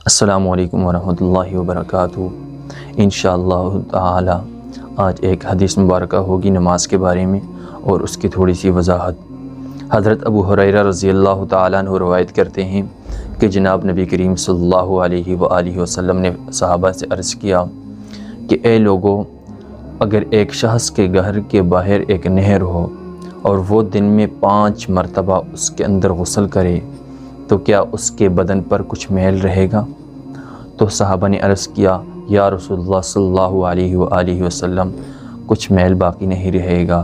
السلام علیکم ورحمۃ اللہ وبرکاتہ۔ انشاءاللہ تعالی آج ایک حدیث مبارکہ ہوگی نماز کے بارے میں اور اس کی تھوڑی سی وضاحت۔ حضرت ابو ہریرہ رضی اللہ تعالیٰ عنہ روایت کرتے ہیں کہ جناب نبی کریم صلی اللہ علیہ وآلہ وسلم نے صحابہ سے عرض کیا کہ اے لوگو، اگر ایک شخص کے گھر کے باہر ایک نہر ہو اور وہ دن میں 5 مرتبہ اس کے اندر غسل کرے تو کیا اس کے بدن پر کچھ میل رہے گا؟ تو صحابہ نے عرض کیا یا رسول اللہ صلی اللہ علیہ وآلہ وسلم، کچھ میل باقی نہیں رہے گا۔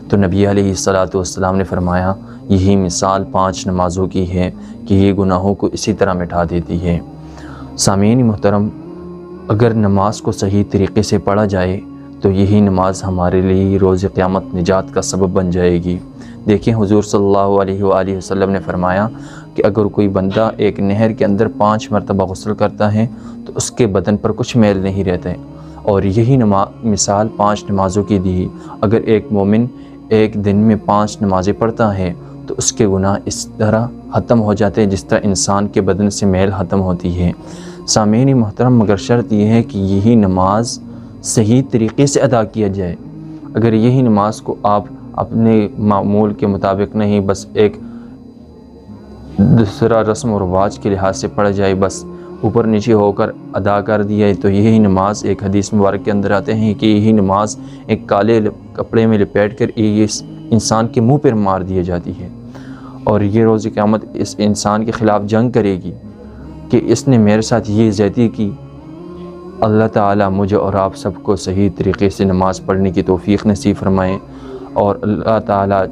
تو نبی علیہ الصلاۃ والسلام نے فرمایا یہی مثال 5 نمازوں کی ہے کہ یہ گناہوں کو اسی طرح مٹا دیتی ہے۔ سامعین محترم، اگر نماز کو صحیح طریقے سے پڑھا جائے تو یہی نماز ہمارے لیے روز قیامت نجات کا سبب بن جائے گی۔ دیکھیں حضور صلی اللہ علیہ وآلہ وسلم نے فرمایا کہ اگر کوئی بندہ ایک نہر کے اندر 5 مرتبہ غسل کرتا ہے تو اس کے بدن پر کچھ میل نہیں رہتے، اور یہی مثال 5 نمازوں کی دی۔ اگر ایک مومن ایک دن میں 5 نمازیں پڑھتا ہے تو اس کے گناہ اس طرح ختم ہو جاتے ہیں جس طرح انسان کے بدن سے میل ختم ہوتی ہے۔ سامعین محترم، مگر شرط یہ ہے کہ یہی نماز صحیح طریقے سے ادا کیا جائے۔ اگر یہی نماز کو آپ اپنے معمول کے مطابق نہیں، بس ایک دوسرا رسم و رواج کے لحاظ سے پڑھ جائے، بس اوپر نیچے ہو کر ادا کر دیا، تو یہی نماز ایک حدیث مبارک کے اندر آتے ہیں کہ یہی نماز ایک کالے کپڑے میں لپیٹ کر یہ انسان کے منہ پر مار دی جاتی ہے، اور یہ روز قیامت اس انسان کے خلاف جنگ کرے گی کہ اس نے میرے ساتھ یہ زیادتی کی۔ اللہ تعالیٰ مجھے اور آپ سب کو صحیح طریقے سے نماز پڑھنے کی توفیق نصیب فرمائے، اور اللہ تعالیٰ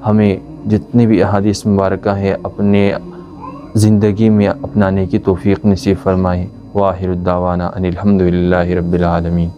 ہمیں جتنی بھی احادیث مبارکہ ہے اپنے زندگی میں اپنانے کی توفیق نصیب فرمائے۔ وآخر الدعوانا ان الحمد للہ رب العالمین۔